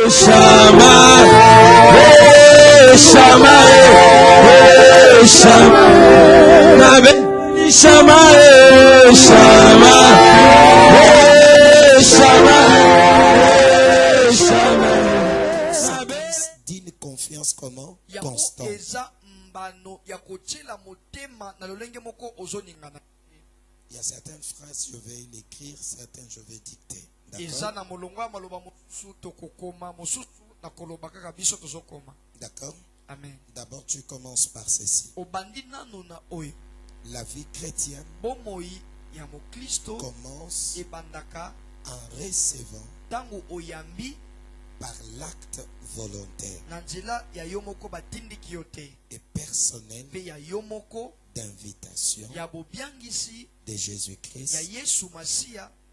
Shama, Shama, Shama, Nabe, Shama, Shama, Shama, Shama. D'une confiance comment? Constante. Il y a certaines phrases, je vais l'écrire, certaines je vais dicter. D'accord? Amen. D'abord, tu commences par ceci. La vie chrétienne commence en recevant par l'acte volontaire et personnel d'invitation de Jésus-Christ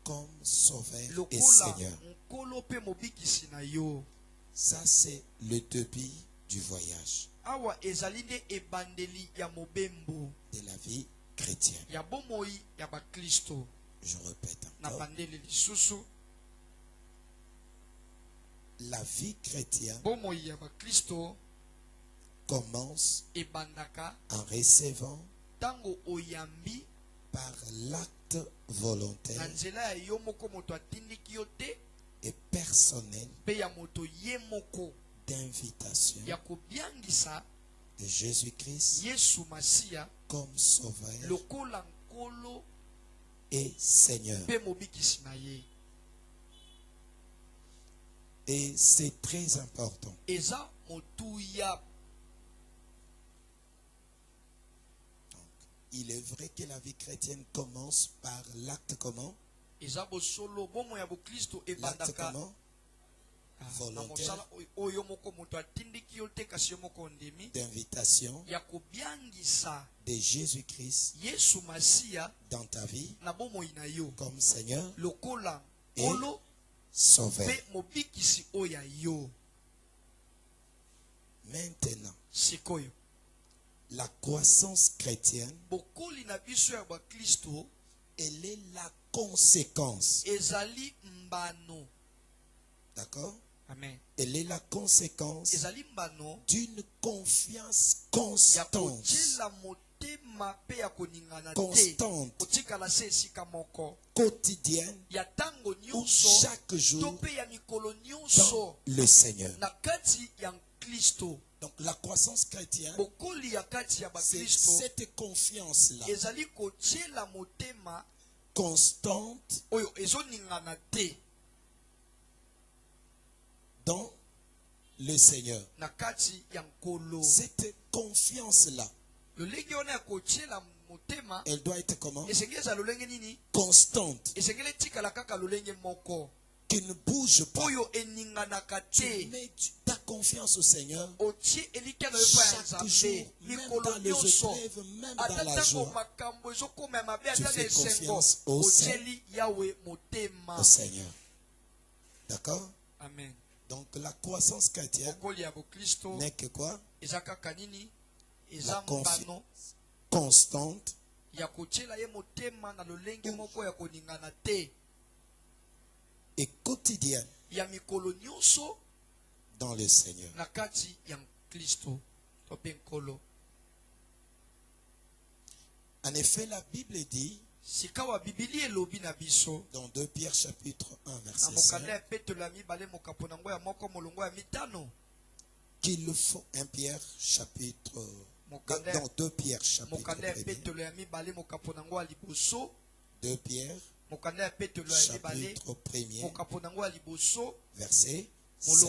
comme Sauveur et Seigneur. Ça, c'est le début du voyage de la vie chrétienne. Je répète encore. La vie chrétienne commence en recevant par l'acte volontaire et personnel d'invitation de Jésus-Christ comme Sauveur et Seigneur. Et c'est très important. Il est vrai que la vie chrétienne commence par l'acte comment? L'acte comment? Volontaire d'invitation de Jésus-Christ dans ta vie comme Seigneur et Sauveur. Maintenant, la croissance chrétienne, elle est la conséquence. D'accord? Amen. Elle est la conséquence d'une confiance constante. Quotidienne, ou chaque jour dans le Seigneur. Donc la croissance chrétienne, c'est cette confiance-là constante dans le Seigneur. Cette confiance-là, elle doit être comment? Constante. Qui ne bouge pas. Tu mets ta confiance au Seigneur chaque jour, même dans les épreuves, même dans la joie. Tu fais confiance au Seigneur. D'accord? Amen. Donc la croissance chrétienne n'est que quoi? La confiance constante et quotidienne dans le Seigneur. En effet, la Bible dit dans 2 Pierre chapitre 1 verset 5 qu'il faut 1 Pierre chapitre dans 2 Pierre chapitre 1 2 Pierre chapitre 1 verset 5.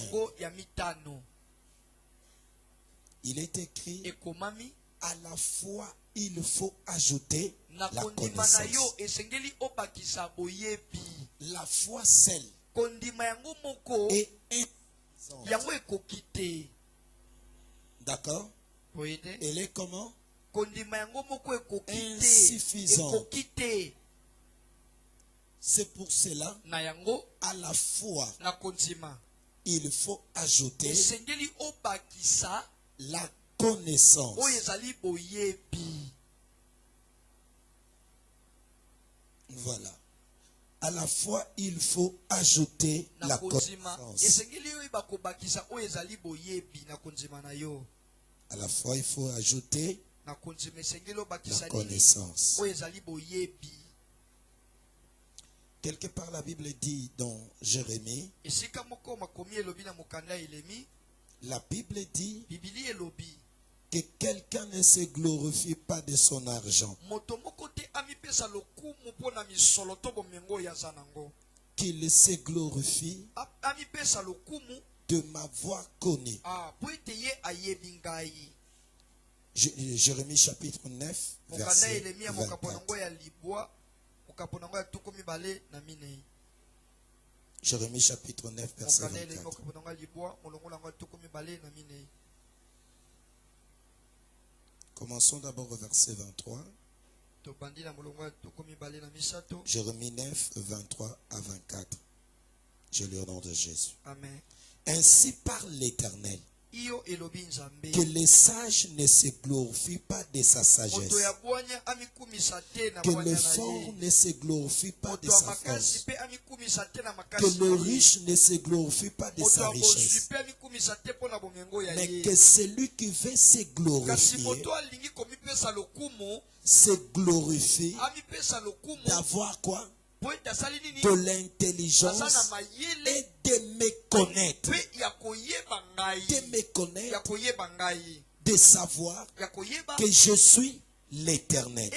Il est écrit à la fois il faut ajouter la connaissance. La foi seule est insuffisante. D'accord? Elle est comment? Insuffisante. C'est pour cela, à la fois, il faut ajouter la connaissance. Voilà. À la fois, il faut ajouter la connaissance. À la fois, il faut ajouter la connaissance. Quelque part, la Bible dit dans Jérémie, la Bible dit que quelqu'un ne se glorifie pas de son argent, qu'il se glorifie de m'avoir connu. Jérémie chapitre 9, verset 24. Jérémie chapitre 9, verset 24. Commençons d'abord au verset 23. Jérémie 9, 23 à 24. Je lis au nom de Jésus. Amen. Ainsi parle l'Éternel, que les sages ne se glorifient pas de sa sagesse, que le fort ne se glorifie pas de sa force, que le riche ne se glorifie pas de sa richesse, mais que celui qui veut se glorifier d'avoir quoi? De l'intelligence et de me connaître. De me connaître, de savoir que je suis l'Éternel,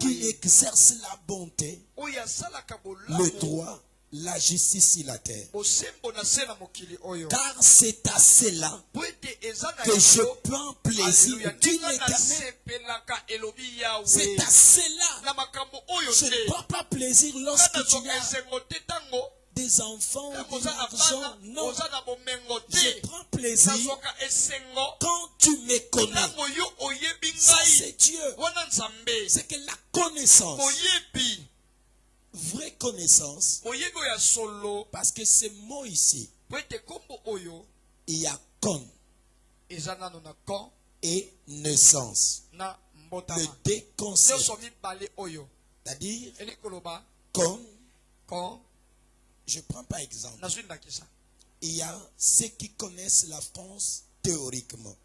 qui exerce la bonté, le droit, la justice sur la terre. Car c'est à cela que je prends plaisir, dit l'Éternel. C'est à cela je ne prends pas plaisir lorsque tu as des enfants, de l'argent. Non, je prends plaisir quand tu me connais. Ça c'est Dieu. C'est que la connaissance, vraie connaissance, parce que ce mot ici, il y a con et naissance. Le déconcept. C'est-à-dire, con, je prends par exemple, il y a ceux qui connaissent la France théoriquement.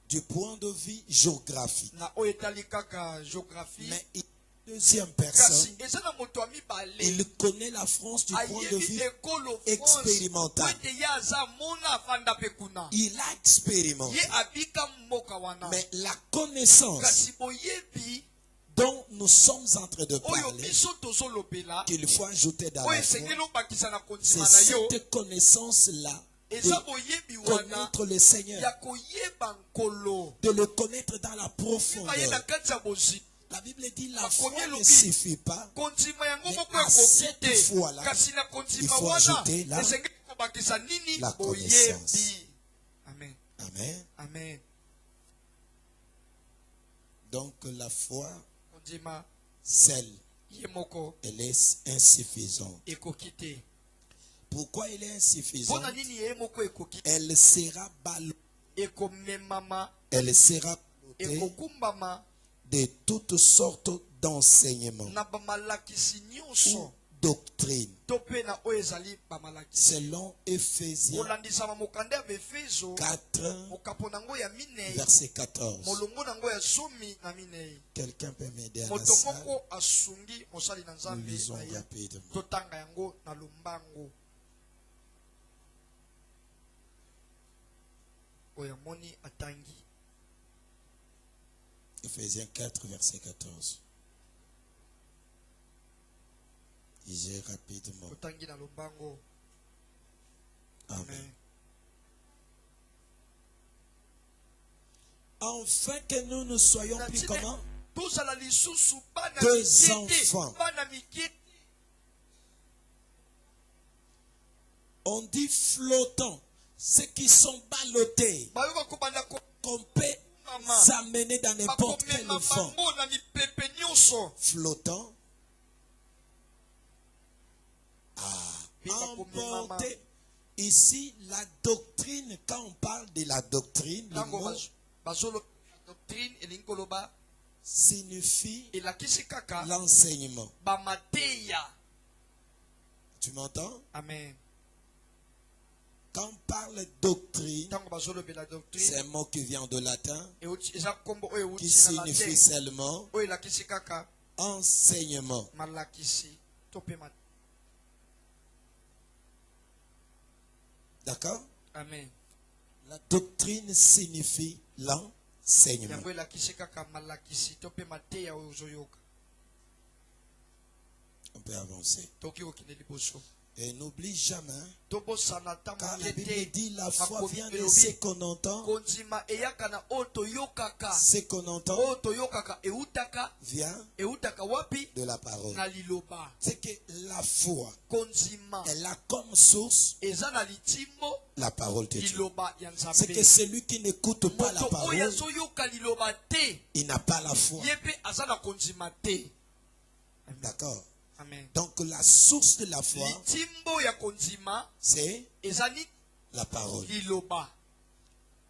Du point de vue géographique. Mais une deuxième personne, il connaît la France du point de vue expérimental. Il a expérimenté. Mais la connaissance dont nous sommes en train de parler, qu'il faut ajouter dans la foi, c'est cette connaissance-là de connaître le Seigneur, de le connaître dans la profondeur. La Bible dit la foi ne suffit pas, mais à cette foi-là, il faut ajouter la connaissance. Amen. Amen. Amen. Donc la foi, celle, elle est insuffisante. Pourquoi elle est insuffisante? Elle sera ballottée. Elle sera ballottée de toutes sortes d'enseignements ou doctrines. Selon Ephésiens 4, verset 14. Quelqu'un peut m'aider à la salle? Nous lisons rapidement. Ephésiens 4, verset 14. Lisez rapidement. Amen. Afin que nous ne soyons plus comment? Deux enfants. On dit flottants, ceux qui sont ballottés, qu'on peut s'amener dans n'importe quel vent. Flottant. Emporter. Ici, la doctrine, quand on parle de la doctrine, le mot, signifie l'enseignement. Tu m'entends? Amen. Quand on parle doctrine, c'est un mot qui vient de latin, qui signifie seulement enseignement. D'accord? Amen. La doctrine signifie l'enseignement. On peut avancer. Et n'oublie jamais, car la Bible dit la foi vient de ce qu'on entend. Ce qu'on entend vient de la parole. C'est que la foi, elle a comme source la parole de Dieu. C'est que celui qui n'écoute pas la parole, il n'a pas la foi. D'accord? Amen. Donc la source de la foi, c'est la parole. Vous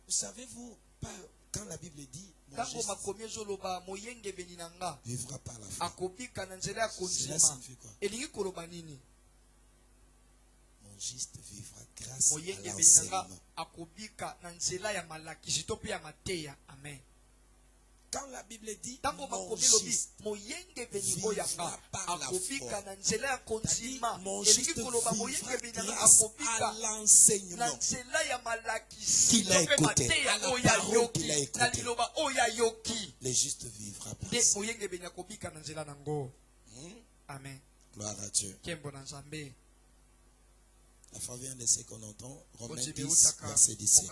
savez, vous, quand la Bible dit mon juste vivra par la foi, cela signifie quoi? Mon juste vivra grâce à l'enseignement. Amen. Quand la Bible dit mon juste vivra par la foi, mon juste vivra grâce à l'enseignement qu'il a écouté, à la parole qu'il a écoutée. Le juste vivra par ça. Amen. Gloire à Dieu. La foi vient de ce qu'on entend. Romains 10, verset 17.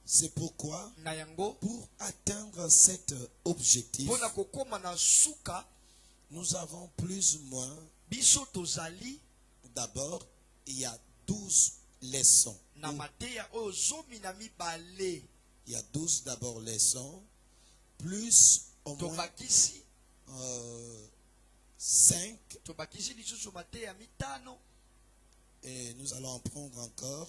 C'est pourquoi, pour atteindre cet objectif, nous avons plus ou moins, d'abord, il y a 12 leçons. Il y a 12 d'abord leçons, plus au moins 5. Et nous allons en prendre encore.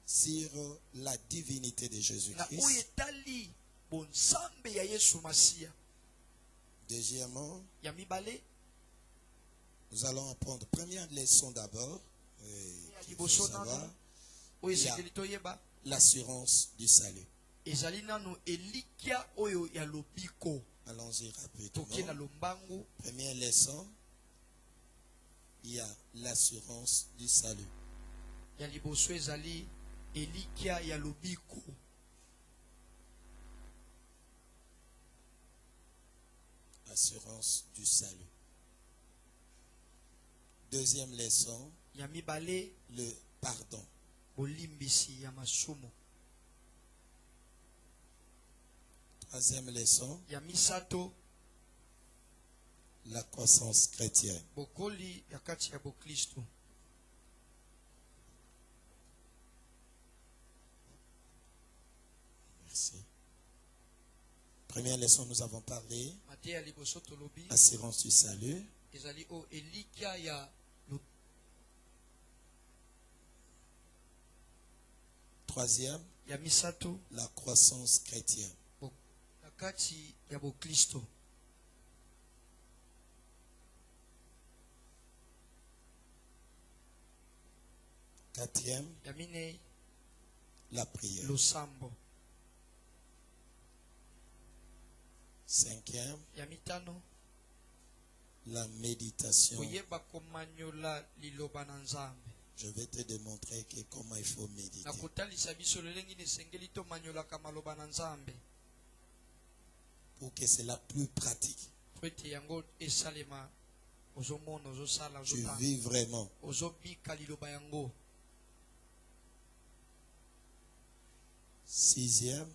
Sur la divinité de Jésus-Christ. Deuxièmement, nous allons apprendre première leçon d'abord. L'assurance du salut. Allons-y rapidement. Première leçon, il y a l'assurance du salut. Assurance du salut. Deuxième leçon, le pardon. Troisième leçon, la croissance chrétienne. Merci. Première leçon, nous avons parlé assurance du salut. Troisième, la croissance chrétienne. Quatrième, la prière. Cinquième, la méditation. Je vais te démontrer comment il faut méditer. Pour que c'est la plus pratique. Tu vis vraiment. Sixième,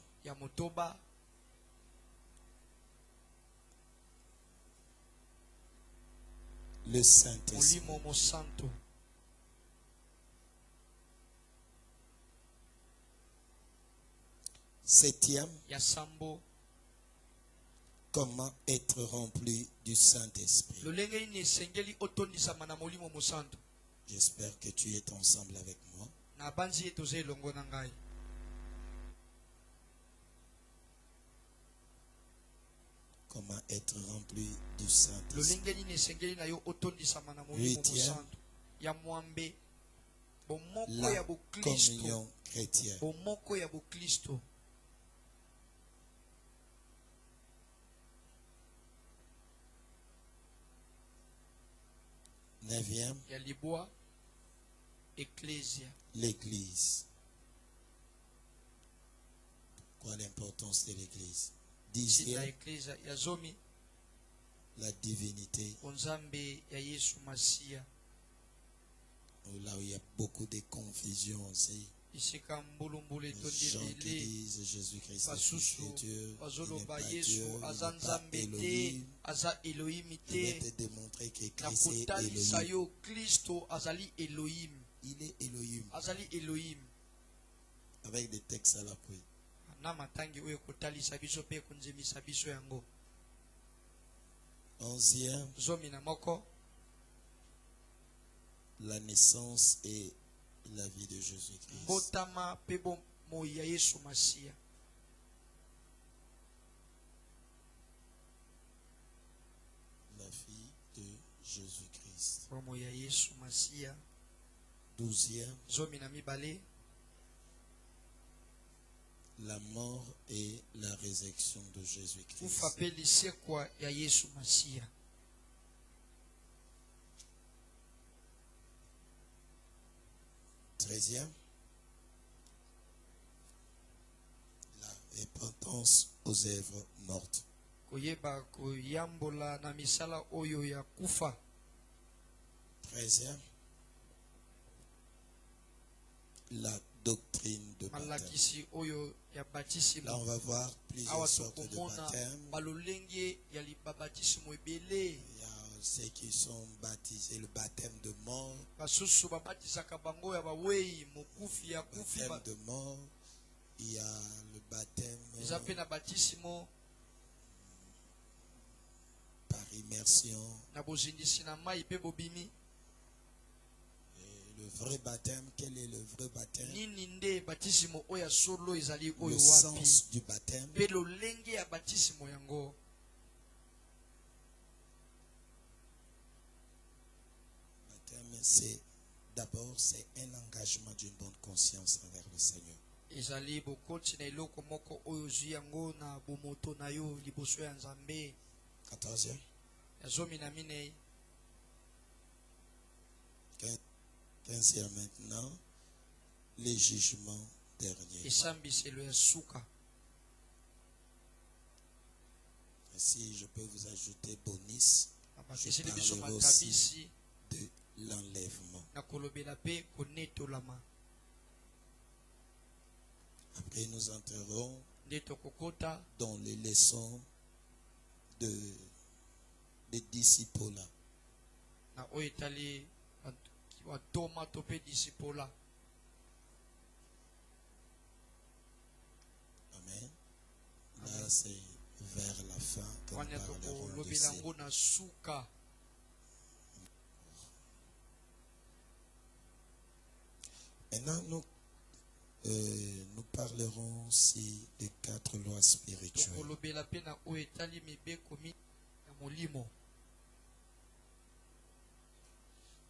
le Saint-Esprit. Septième, comment être rempli du Saint-Esprit. J'espère que tu es ensemble avec moi. comment être rempli du Saint-Esprit. 8e, la communion chrétienne. 9e, l'église. Quoi l'importance de l'église? 10e, la divinité. Là où il y a beaucoup de confusion aussi. Les gens qui disent Jésus-Christ est Dieu, il n'est pas Dieu, il n'est pas Elohim. Je vais te démontrer que Christ est Elohim. Il est Elohim. Avec des textes à l'appui. Onzième, la naissance et la vie de Jésus-Christ. La vie de Jésus-Christ. 12e, la mort et la résurrection de Jésus-Christ. 13e, la repentance aux œuvres mortes. 13e, la doctrine de baptême. Là, on va voir plusieurs sortes de baptêmes. Il y a ceux qui sont baptisés, le baptême de mort. Le baptême de mort. Il y a le baptême par immersion. Le vrai baptême, quel est le vrai baptême? Le sens du baptême. C'est d'abord un engagement d'une bonne conscience envers le Seigneur. 14e. 15e maintenant, les jugements derniers. Si je peux vous ajouter bonus, je parlerai aussi de l'enlèvement. Après, nous entrerons dans les leçons des disciples. Amen. Là, c'est vers la fin que nous parlerons de ça. Maintenant, nous parlerons aussi des 4 lois spirituelles.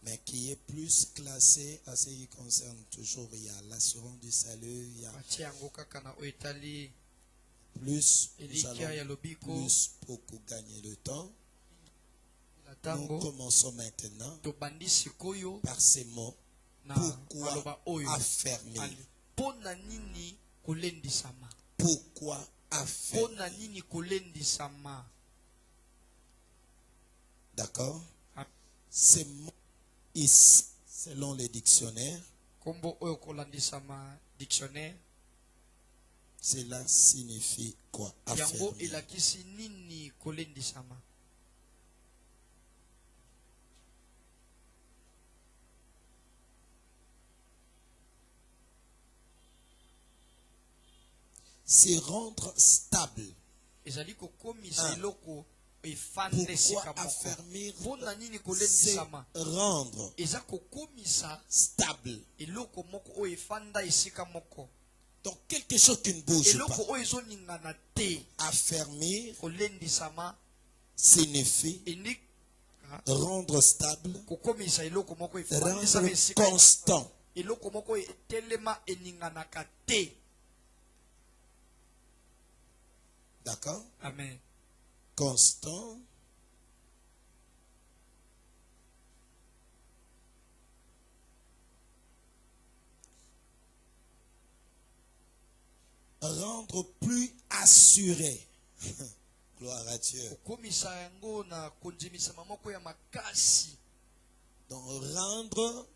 Mais qui est plus classé à ce qui concerne toujours, il y a l'assurance du salut, il y a plus, nous allons plus beaucoup gagner le temps. Nous commençons maintenant par ces mots. Pourquoi affermir? Pourquoi affermir? D'accord? Ces mots ici, selon les dictionnaires, cela signifie quoi? Affermir. C'est rendre stable. Pourquoi affermir? C'est rendre stable. Donc quelque chose qui ne bouge pas. Affermir signifie rendre stable, rendre constant. D'accord? Amen. Constant. Rendre plus assuré. Gloire à Dieu. Donc rendre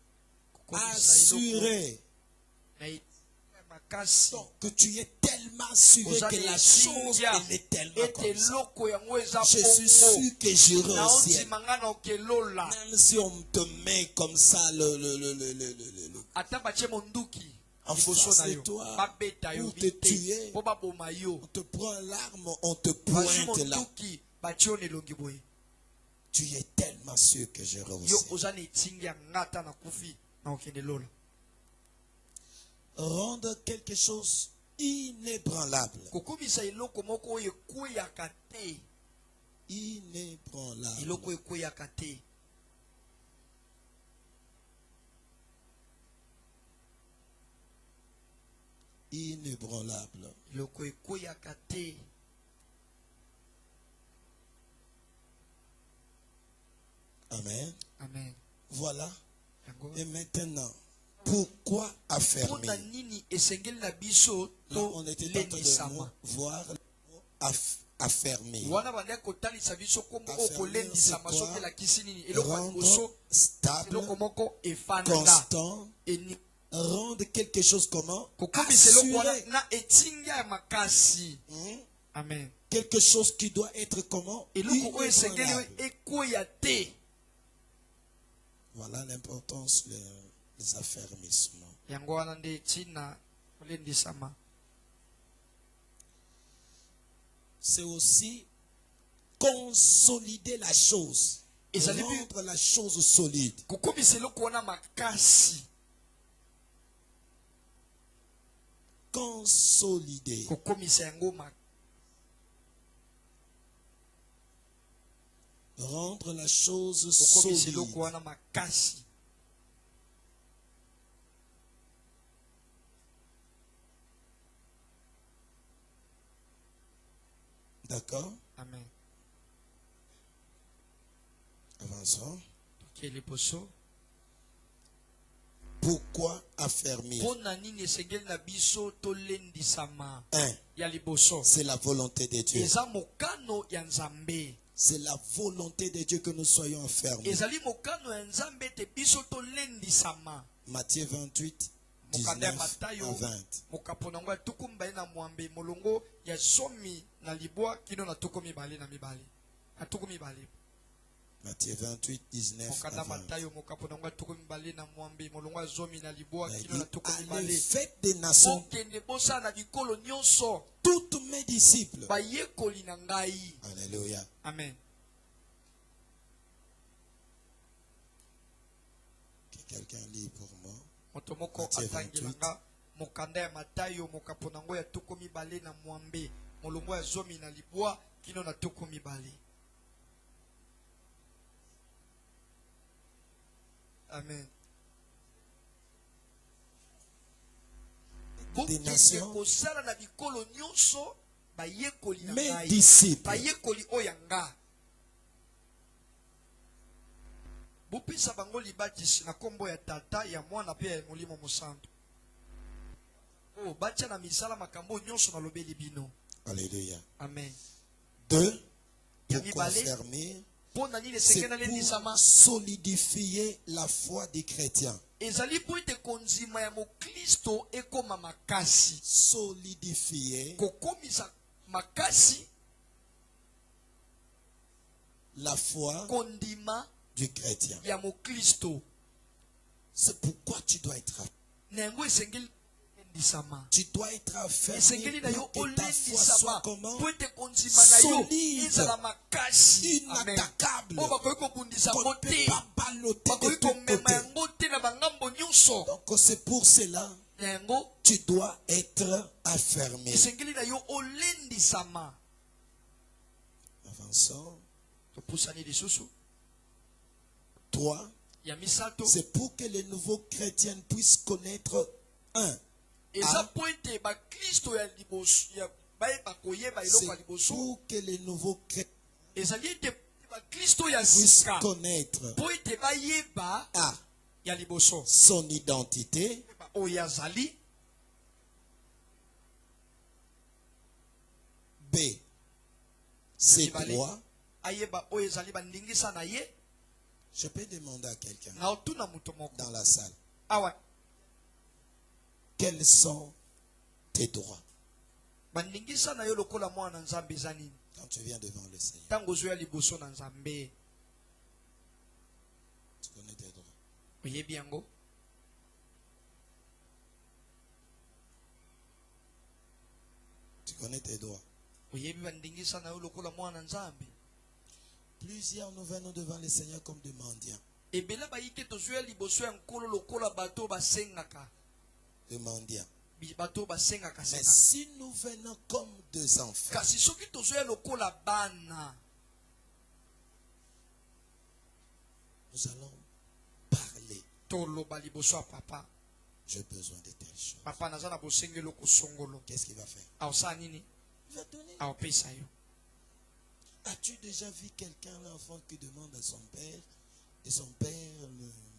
assuré. Donc que tu es tellement assuré que la chose elle est tellement comme ça. Je suis sûr que j'irai au ciel. Même si on te met comme ça en face de toi, pour te tuer, on te prend l'arme, on te pointe là. Tu es tellement sûr que j'irai au ciel. Rendre quelque chose inébranlable. Inébranlable. Inébranlable. Amen. Amen. Voilà. Et maintenant, pourquoi affermir? Là, on était en train de voir affermir. Affermir, c'est quoi? Rendre stable, constant, rendre quelque chose comment? Assuré. Amen. Quelque chose qui doit être comment? Voilà l'importance des affermissements. C'est aussi consolider la chose. Rendre la chose solide. Consolider. Rendre la chose solide. D'accord? Amen. Avançons. Pourquoi affermir? 1. C'est la volonté de Dieu. C'est la volonté de Dieu que nous soyons enfermés. Matthieu 28, 19 à 20. Matthieu 28, 19 à 20. Allez, faites des nations toutes mes disciples. Alléluia. Amen. Que quelqu'un lit pour moi. Matthieu 28. Amen. Des nations, mes disciples. Alléluia. Amen. 2. Pourquoi affermir? C'est pour solidifier la foi des chrétiens. Solidifier la foi du chrétien. C'est pourquoi tu dois être tu dois être affermi pour que ta foi soit comment? Solide, inattaquable. On ne peut pas balloter de tous côtés. Donc c'est pour cela tu dois être affermé. Avançons. 3. C'est pour que les nouveaux chrétiens puissent connaître un. C'est pour que les nouveaux chrétiens puissent connaître A. Son identité. B. Ses droits. Je peux demander à quelqu'un dans la salle. Quels sont tes droits? Quand tu viens devant le Seigneur, tu connais tes droits. Tu connais tes droits. Plusieurs nous venons devant le Seigneur comme des mendiants. Des mendiants. Mais si nous venons comme des enfants, nous allons parler. J'ai besoin de telles choses. Qu'est-ce qu'il va faire? Il va donner. As-tu déjà vu quelqu'un, l'enfant, qui demande à son père, et son père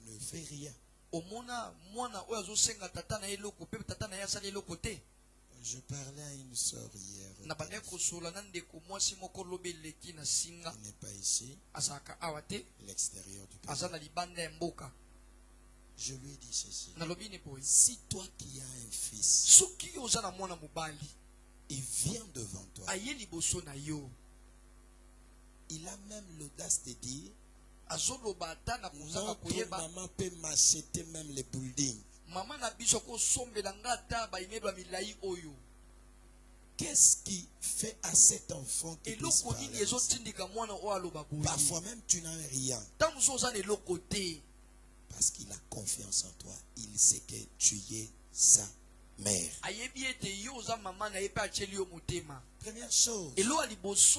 ne fait rien? Je parlais à une soeur hier. Elle n'est pas ici. L'extérieur du pays. Je lui ai dit ceci. Si toi qui as un fils, il vient devant toi, il a même l'audace de dire, notre maman peut m'acheter même les buildings. Qu'est-ce qui fait à cet enfant qui puisse parler? Parfois même tu n'as rien. Parce qu'il a confiance en toi. Il sait que tu es sa mère. Première chose,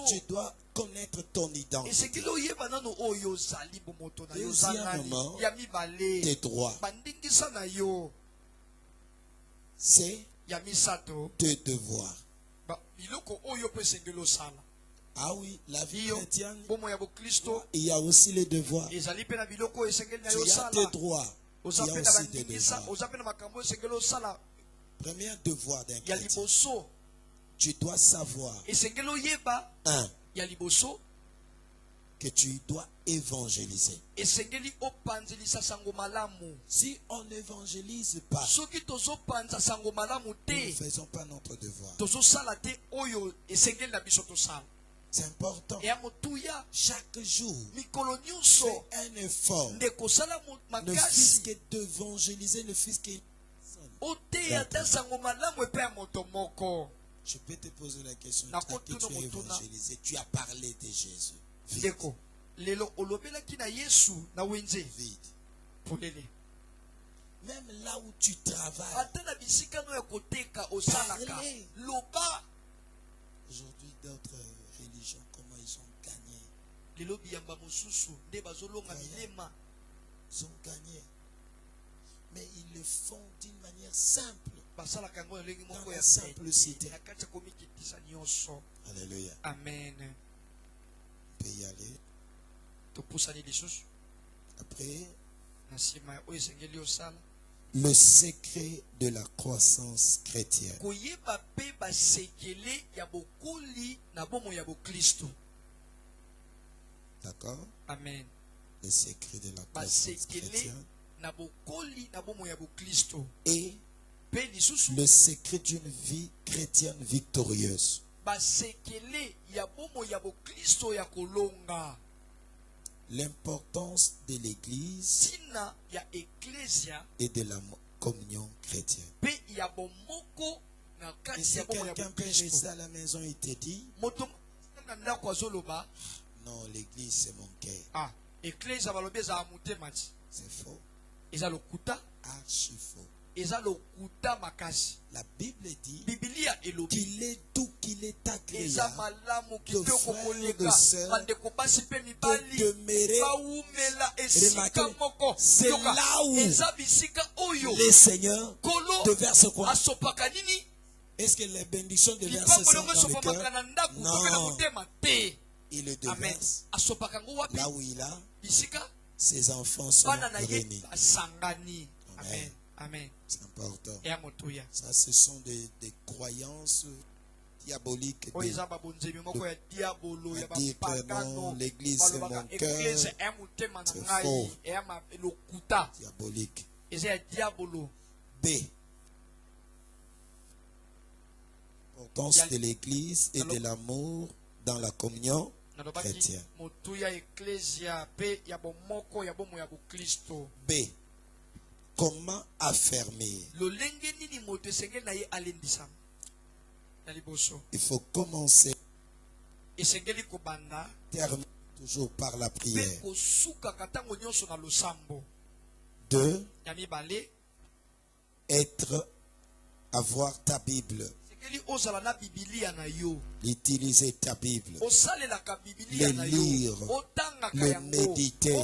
tu dois connaître ton identité. Deuxièmement, tes droits. C'est tes devoirs. Ah oui, la vie chrétienne, il y a aussi les devoirs. Tu as tes droits, il y a aussi des devoirs. Premier devoir d'un chrétien, tu dois savoir, que tu dois évangéliser. Si on n'évangélise pas, nous ne faisons pas notre devoir. C'est important. Chaque jour, fais un effort. Ne fût-ce que d'évangéliser, ne fût-ce que... Je peux te poser la question. À qui tu as évangélisé? Tu as parlé de Jésus. Vide. Même là où tu travailles, parlez. Aujourd'hui, d'autres religions, comment ils ont gagné? Ils ont gagné. Mais ils le font d'une manière simple. Dans la simplicité. Alléluia. Amen. On peut y aller. Après, le secret de la croissance chrétienne. D'accord? Amen. Le secret de la croissance chrétienne. Et le secret d'une vie chrétienne victorieuse. L'importance de l'église et de la communion chrétienne. Et si quelqu'un peut rester à la maison, il te dit, non, l'église c'est mon cœur. C'est faux. Archi faux. La Bible dit qu'il est doux, qu'il est agréable de frères et de sœurs de demeurer. Remarquez, c'est là où les seigneurs déversent quoi? Est-ce que les bénédictions déversent ça dans le cœur? Non. Il le déverse là où il a. Ses enfants sont réunis. Amen. Amen. C'est important. Ça, ce sont des croyances diaboliques. De dire que non, l'église c'est mon cœur. C'est faux. Diabolique. B. L'importance de l'église et de l'amour dans la communion chrétienne. B. Comment affermir? Il faut commencer, terminer toujours par la prière. 2. Avoir ta Bible. Utiliser ta Bible. Le lire. Le méditer.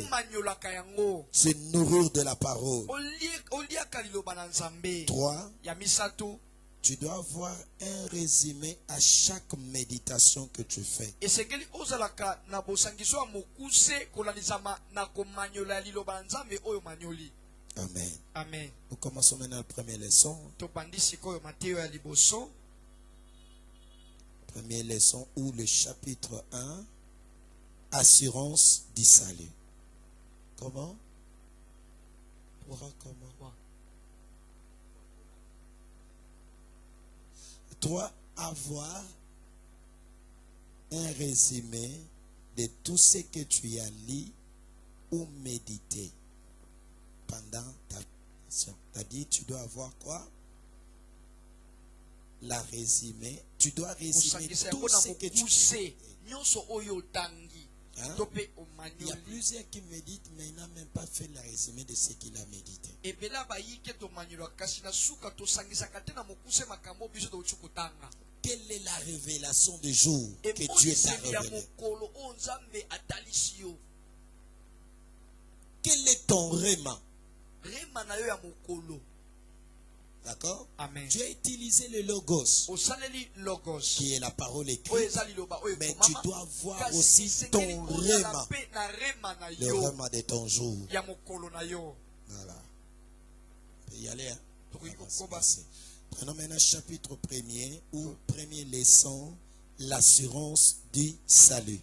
Se nourrir de la parole. 3. Tu dois avoir un résumé à chaque méditation que tu fais. Amen. Amen. Nous commençons maintenant la première leçon. Première leçon ou le chapitre 1, assurance du salut. Comment? Comment? 3. Avoir un résumé de tout ce que tu as lu ou médité pendant ta méditation. C'est-à-dire, tu dois avoir quoi? La résumé. Tu dois résumer tout ce que tu fais. Hein? Il y a plusieurs qui méditent, mais il n'a même pas fait le résumé de ce qu'il a médité. Quelle est la révélation du jour que Dieu t'a révélé? Quel est ton réma? D'accord? Tu as utilisé le logos, qui est la parole écrite, mais tu dois voir aussi ton réma, le réma de ton jour. Voilà. On peut y aller, hein? Prenons maintenant chapitre 1er ou première leçon, l'assurance du salut.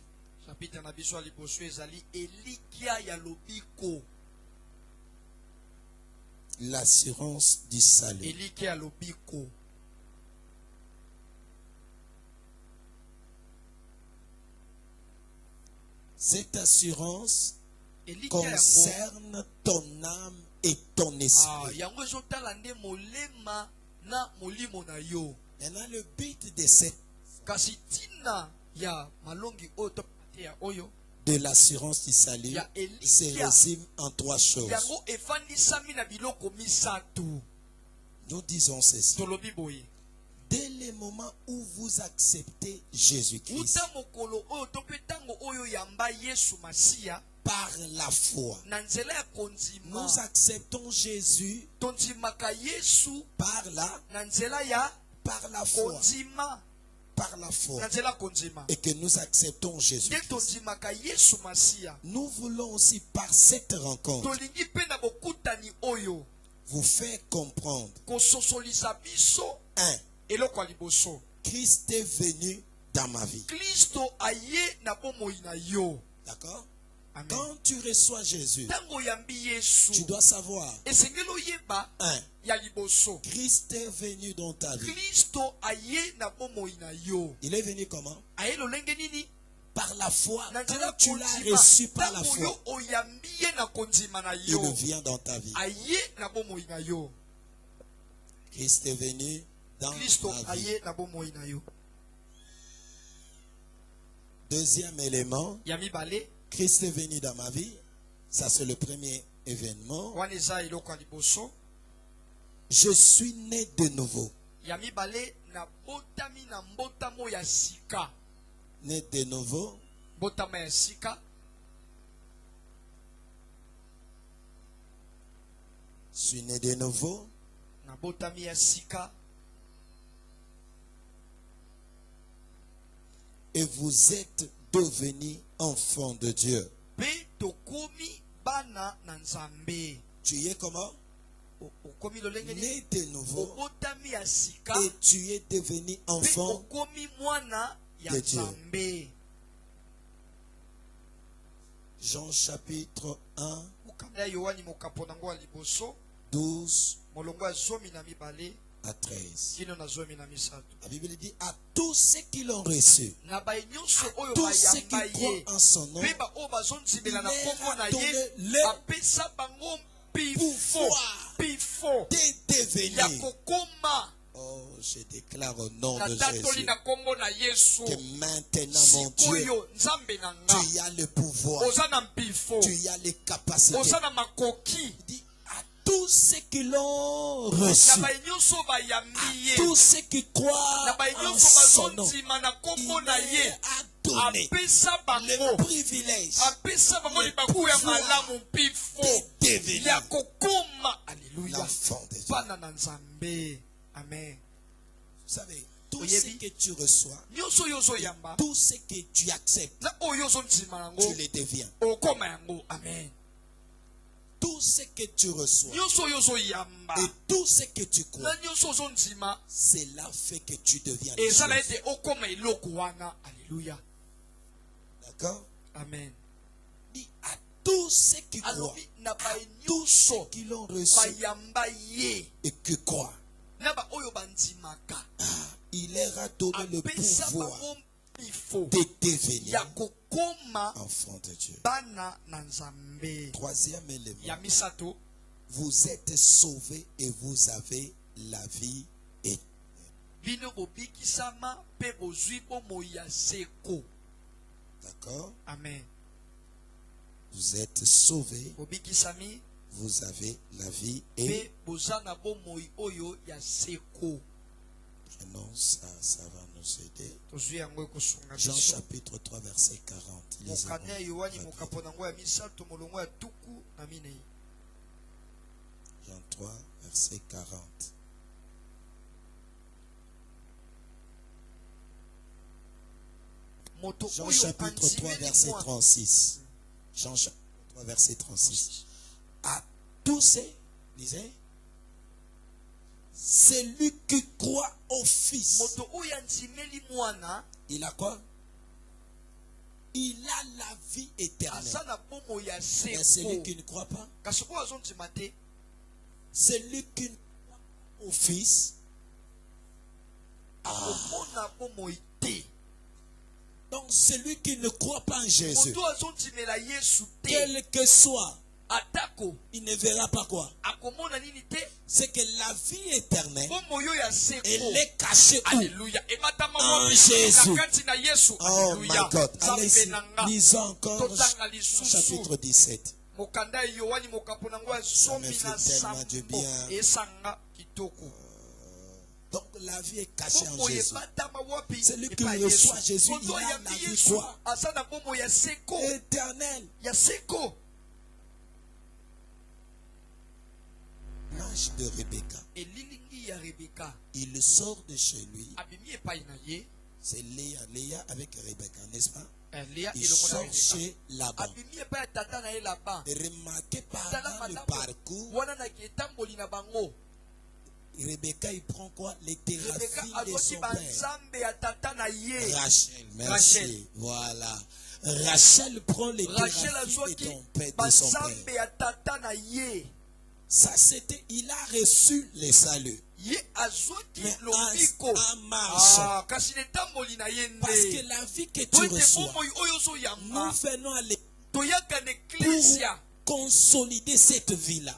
L'assurance du salut. Cette assurance concerne ton âme et ton esprit. Maintenant, le but de cette de l'assurance du salut se résume en 3 choses. Nous disons ceci. Dès le moment où vous acceptez Jésus-Christ par la foi, nous acceptons Jésus par la foi. Par la foi, et que nous acceptons Jésus. Nous voulons aussi par cette rencontre vous faire comprendre 1. Christ est venu dans ma vie. D'accord? Quand tu reçois Jésus, tu dois savoir 1. Christ est venu dans ta vie. Il est venu comment? Par la foi. Quand tu l'as reçu par la foi, il vient dans ta vie. Christ est venu dans ta vie. Deuxième élément, Christ est venu dans ma vie. Ça, c'est le premier événement. Je suis né de nouveau. Né de nouveau. Je suis né de nouveau. Et vous êtes devenus enfants de Dieu. Tu es comment? Né de nouveau. Et tu es devenu enfant de Dieu. Jean chapitre 1, 12 à 13. La Bible dit à tous ceux qui l'ont reçu, à tous ceux qui croient en son nom, il leur a donné le pouvoir de devenir. Oh, je déclare au nom de Jésus que maintenant, mon Dieu, tu as le pouvoir, tu as les capacités. Dis à tous ceux qui l'ont reçu, à tous ceux qui croient en son nom, il leur a donné le privilège, le pouvoir de devenir l'enfant de Dieu. Amen. Vous savez, tout ce que tu reçois, tout ce que tu acceptes, tu le deviens. Amen. Tout ce que tu reçois et tout ce que tu crois, cela fait que tu deviens les choses. Alléluia. D'accord? Amen. Dis à tous ceux qui croient, à tous ceux qui l'ont reçu et qui croient, il leur a donné le pouvoir de devenir enfant de Dieu. Troisième élément, vous êtes sauvés et vous avez la vie éternelle. D'accord? Amen. Vous êtes sauvés, vous avez la vie et prenons ça, ça va nous aider. Jean chapitre 3 verset 40. Jean 3 verset 40. Jean chapitre 3 verset 36. Jean chapitre 3 verset 36. À tous ces, disait, celui qui croit au Fils, il a quoi? Il a la vie éternelle. Mais celui qui ne croit pas, celui qui ne croit au Fils, donc celui qui ne croit pas en Jésus, quel que soit, il ne verra pas quoi? C'est que la vie éternelle, elle est cachée où? En Jésus. Oh my God. Allez, lisons encore chapitre 17. Ça me fait tellement du bien. Donc la vie est cachée en Jésus. Celui qui reçoit Jésus, il a la vie quoi? Éternelle. L'âge de Rebecca, il sort de chez lui. C'est Léa avec Rebecca, n'est-ce pas? Il sort chez Laban. Et remarquez pendant le parcours, Rebecca, il prend quoi? Les thérapies de son père. Rachel, merci. Voilà. Rachel prend les thérapies de ton père, de son père. Ça c'était, il a reçu le salut. Mais en marche. Parce que la vie que tu reçois, nous venons à l'église pour consolider cette vie-là.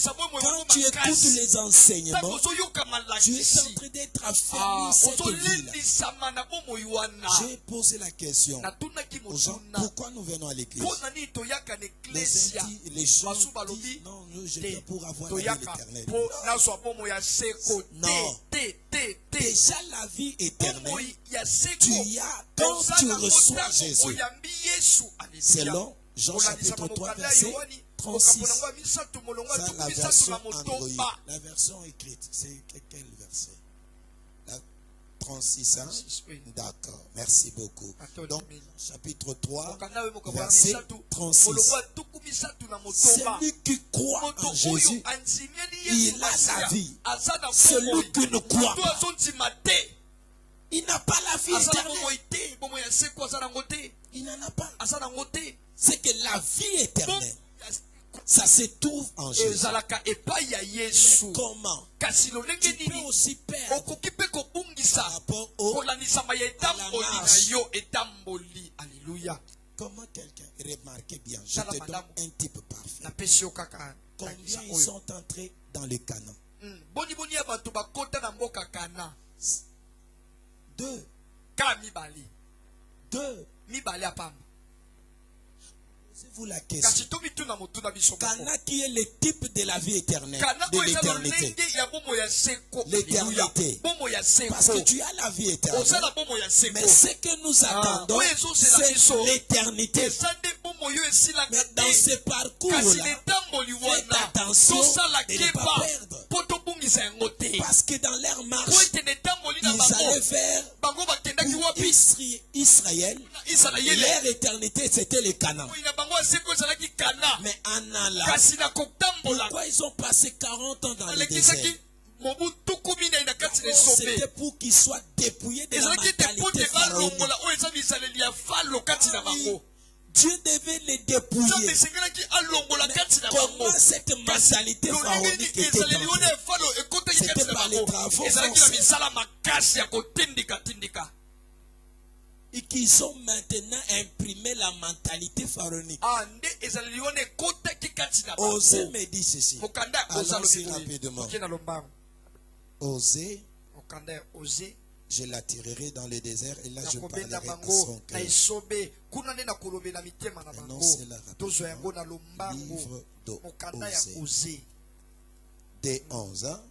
Quand tu écoutes les enseignements, tu es en train d'être affermi cette vie-là. J'ai posé la question aux gens, pourquoi nous venons à l'église? Les gens disent, non, je viens pour avoir la vie éternelle. Non. Déjà la vie éternelle, tu y as quand tu reçois Jésus. Selon Jean chapitre 3 verset 36. Ça, la version Android. La version écrite, c'est quel verset? La 36, hein? D'accord, merci beaucoup. Donc, chapitre 3, verset 36. Celui qui croit en Jésus, il a la vie. Celui qui ne croit pas, il n'a pas la vie éternelle. Il n'en a pas. C'est que la vie éternelle, ça se trouve en Jésus. Mais comment? Tu peux aussi perdre par rapport à la marche. Comment quelqu'un, remarquez bien, je te donne un type parfait. Combien ils sont entrés dans le Canaan? 2. 2. Posez-vous la question. Cana qui est le type de la vie éternelle, de l'éternité. L'éternité. Parce que tu as la vie éternelle. Mais ce que nous attendons, c'est l'éternité. Mais dans ce parcours-là, faites attention de ne pas perdre. Parce que dans leur marche, ils allaient vers Israël. Leur éternité, c'était le Canaan. Mais en allant, pourquoi ils ont passé 40 ans dans le désert? C'était pour qu'ils soient dépouillés de la mentalité pharaonique. Dieu devait les dépouiller. Mais comment cette mentalité pharaonique était entrée? C'était par les travaux et qu'ils ont maintenant imprimé la mentalité pharaonique. Osez me dire ceci. Allons-y rapidement. Osez. Je l'attirerai dans le désert et là je parlerai à son cœur. Annoncez-la rapidement. Livre d'Osée. Des 11 ans.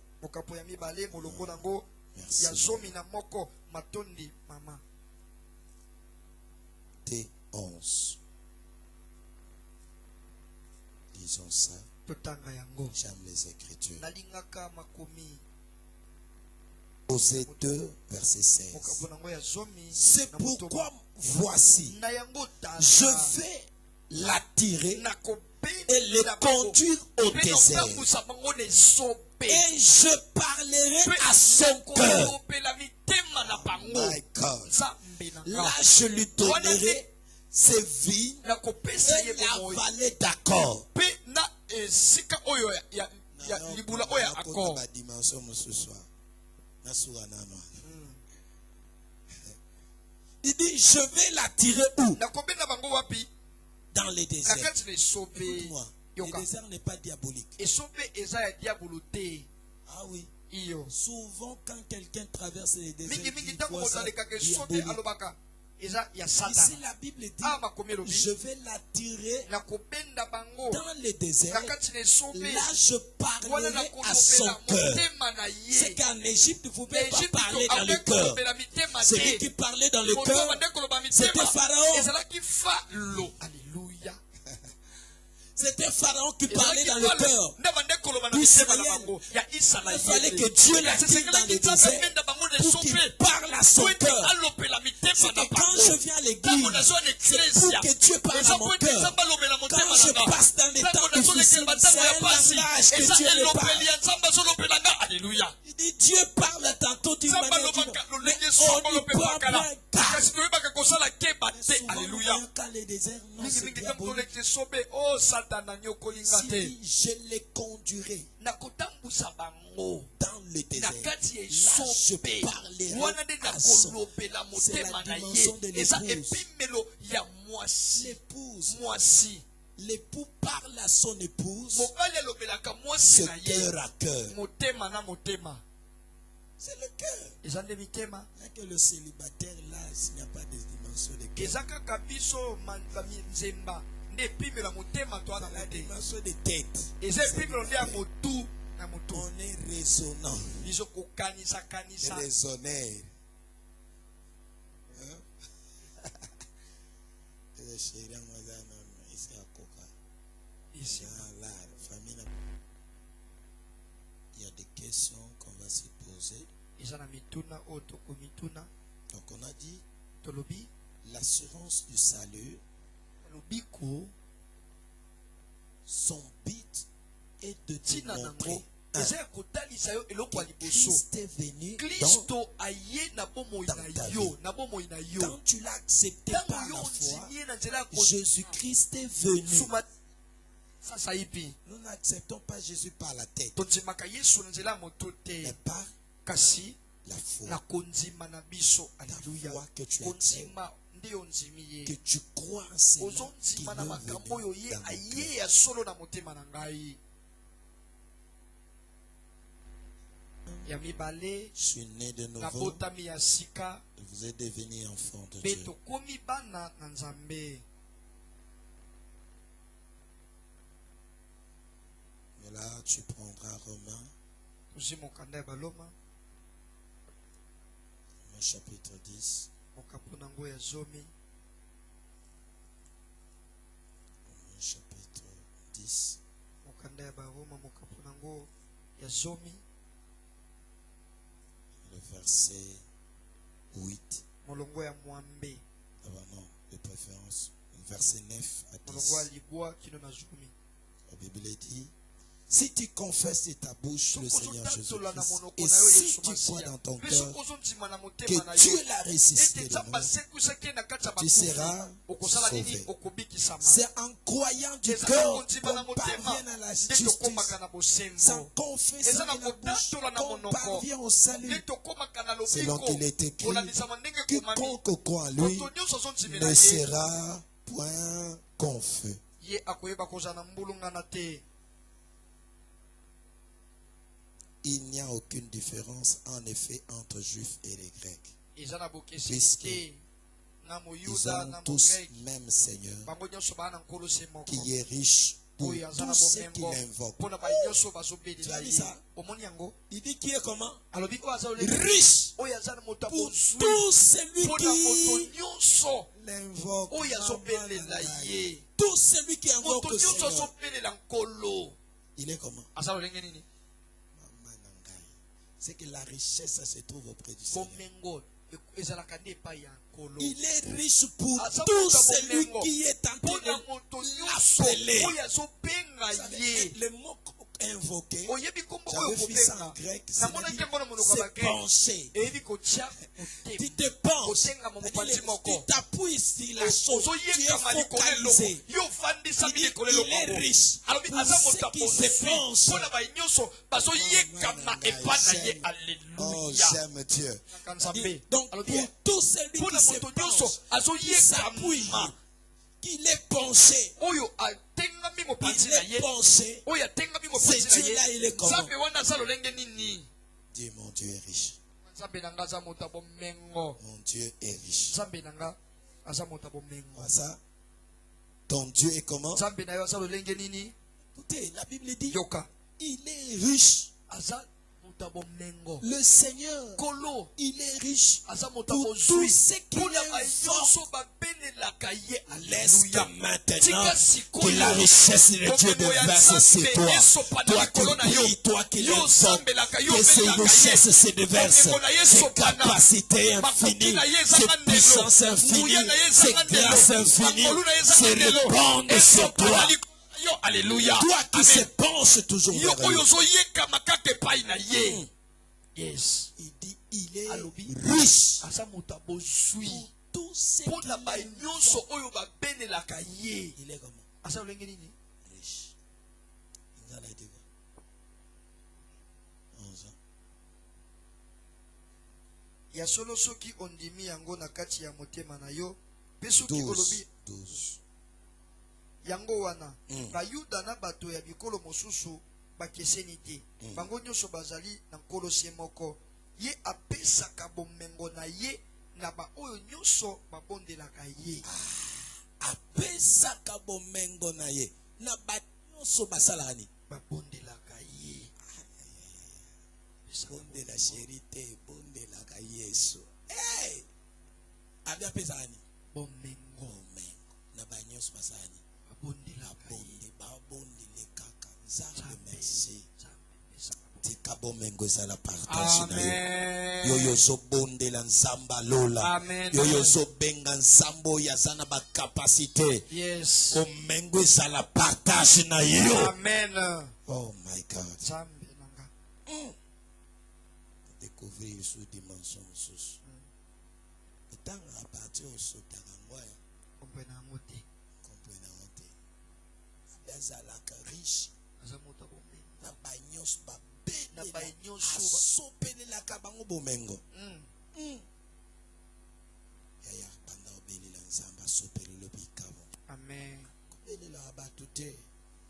Des 11. Lisons ça. J'aime les Écritures. Osée 2, verset 16. C'est pourquoi voici, je vais l'attirer et le conduire au désert. Et je parlerai à son cœur. My God. Là, je lui donnerai ses vignes et la vallée d'accord. Il dit, je vais l'attirer où? Dans les déserts. Écoute-moi, le désert n'est pas diabolique. Ah oui. Souvent, quand quelqu'un traverse les déserts, il voit ça diabolique. Ici, la Bible dit, je vais l'attirer dans le désert. Là, je parlerai à son cœur. C'est qu'en Égypte, vous ne pouvez pas parler dans le cœur. Celui qui parlait dans le cœur, c'était Pharaon. C'était Pharaon qui parlait dans le cœur d'Israël. Il fallait que Dieu l'attire dans le désert pour qu'il parle à son cœur. C'est que quand je viens à l'église, c'est pour que Dieu parle à mon cœur. Quand je passe dans les temps difficiles, c'est un langage que Dieu me parle. Alléluia. Il dit Dieu parle tantôt d'une manière d'une autre, mais on n'y prend pas garde. Alléluia. Quand les déserts, non, c'est diabolique. Si je les conduirai dans le désert, là je parlerai à son. C'est la dimension de l'épouse. l'époux parle à son épouse ce cœur à cœur. C'est le cœur. Que le célibataire là, s'il n'y a pas de dimension de cœur. La dimension de tête. On est raisonnant. Raisonnaire. Ici, il y a des questions qu'on va se poser. Donc on a dit l'assurance du salut. Son but est de démontrer que Christ est venu dans ta vie. Quand tu l'as accepté par la foi, Jésus-Christ est venu. Nous n'acceptons pas Jésus par la tête, mais par la foi. La foi que tu acceptes, que tu crois en Seigneur qui est venu dans ton cœur. Je suis né de nouveau. Vous êtes devenu enfant de Dieu. Et là, tu prendras Romains, Romains chapitre 10. Romains chapitre 10. Le verset 8. Ah non, de préférence. Verset 9 à 10. La Bible dit: si tu confesses de ta bouche le Seigneur Jésus-Christ, et si tu crois dans ton cœur que Dieu l'a ressuscité de nous, tu seras sauvé. C'est en croyant du cœur qu'on parvient à la justice. C'est en confessant de la bouche qu'on parvient au salut. Selon qu'il est écrit, quiconque croit en lui ne sera point confus. Il n'y a aucune différence en effet entre juifs et les grecs, puisqu'ils ont tous le même Seigneur qui est riche pour tous ceux qui l'invoquent. Tu as vu ça? Il dit qui est comment? Riche pour tous celui qui l'invoque. Tout celui qui invoque le Seigneur. Il est comment? C'est que la richesse se trouve auprès du Seigneur. Il est riche pour tout celui qui est en train de l'appeler. Le mot invoquer, j'avais vu ça en grec, c'est pencher. Tu te penches, tu t'appuies sur la chose, tu es focalisé. Il est riche pour ceux qui se penchent. Oh, j'aime Dieu. Donc pour tout celui qui se penche, qui s'appuie, qu'il est penché. Il est penché. C'est Dieu là, il est comment? Dieu, mon Dieu est riche. Mon Dieu est riche. Ça, ton Dieu est comment? Écoutez, la Bible dit, il est riche. Le Seigneur, il est riche pour tous ceux qui l'invoquent. Laisse maintenant que la richesse de Dieu déverse sur toi. Toi qui pries, toi qui l'invoques, que ces richesses se déversent, ces capacités infinies, ces puissances infinies, ces grâces infinies se répandent sur toi. Alléluia. Toi qui se penche toujours vers lui. Yes. Il dit, il est riche. Tout ce qui il est comment? Riche. Il a dit quoi? 11 ans. Ya solo soki ondimi yango na kati ya motema na yo, pe soki olobi 12. yango wana bayuda na bato ya bikolo mosusu bakeseni te bango nyonso bazali na nkolo se moko ye apesaka bomengo na ye na ba oyo nyonso babondelaka ye apesaka bomengo na ye na ba nyonso basalaka ni babondelaka ye bondela sherite bondelaka Yesu abi apesaka ni bomengo na ba nyonso basalaka ni babondele kaka nzambe merci tika bomengo ezala partage na yo yoyo ozobondela nzambe alola yoyo ozobenga nzambe oyo aza na bakapasite bomengo ezala partage na yo. Amen. Oh my God. Découvrir sous dimension mosusu etanga parti osotaka ngoya comprena ngote ezalaka riche na banyonso asopelelaka bango bomengo yaya banda obelela nzambe asopelelo bikabo kobelelaka bato te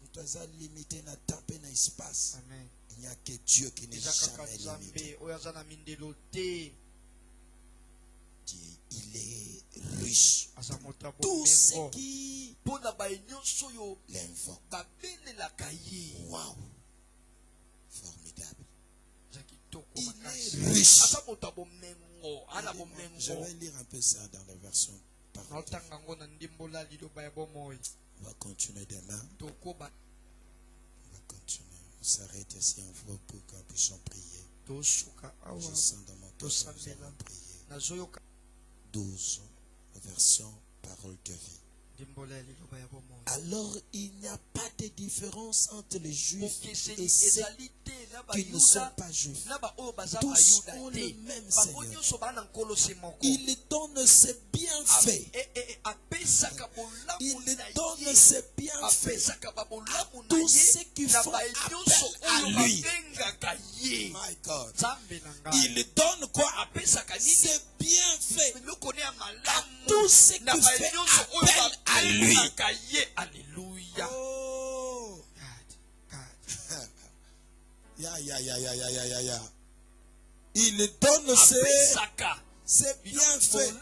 moto aza limité na temps mpe na espace. Il n'y a que Dieu qui n'est jamais limité. Il est riche. Tout ce qui l'invoque. Wow. Formidable. Il est riche. Je vais lire un peu ça dans la version parole. On va continuer demain. On va continuer. On s'arrête ici en voix pour que nous puissions prier. Je sens dans mon cœur que nous allons prier. 12, version parole de vie. Alors il n'y a pas de différence entre les juifs et ceux qui ne sont pas juifs. Tous ont le même Seigneur. Il donne ses bienfaits. Il donne ses bienfaits à tous ceux qui font appel à lui. My God. Il donne quoi? Ses bienfaits à tous ceux qui font appel à lui. Alléluia. Oh. Il donne ses bienfaits.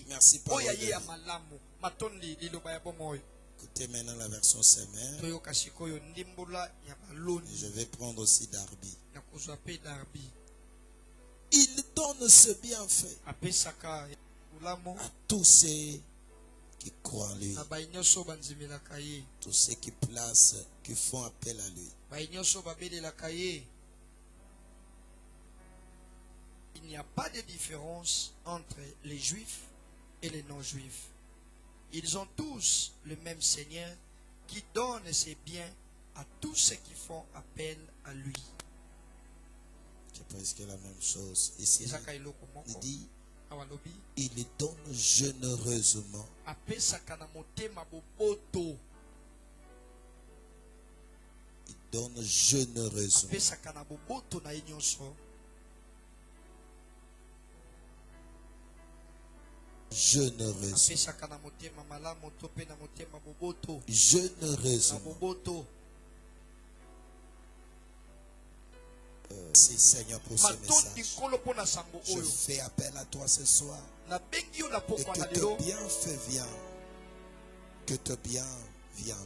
Merci Papa. Écoutez maintenant la version semaine. Je vais prendre aussi Darby. Il donne ce bienfait à tous ceux qui croient en lui. Tous ceux qui placent, qui font appel à lui. Il n'y a pas de différence entre les juifs et les non-juifs. Ils ont tous le même Seigneur qui donne ses biens à tous ceux qui font appel à lui. C'est presque la même chose. Ici, il dit, il donne généreusement. Il donne généreusement. Généreusement. Merci Seigneur pour ce message. Je fais appel à toi ce soir. Et que ton bienfait vienne. Que ton bien vienne.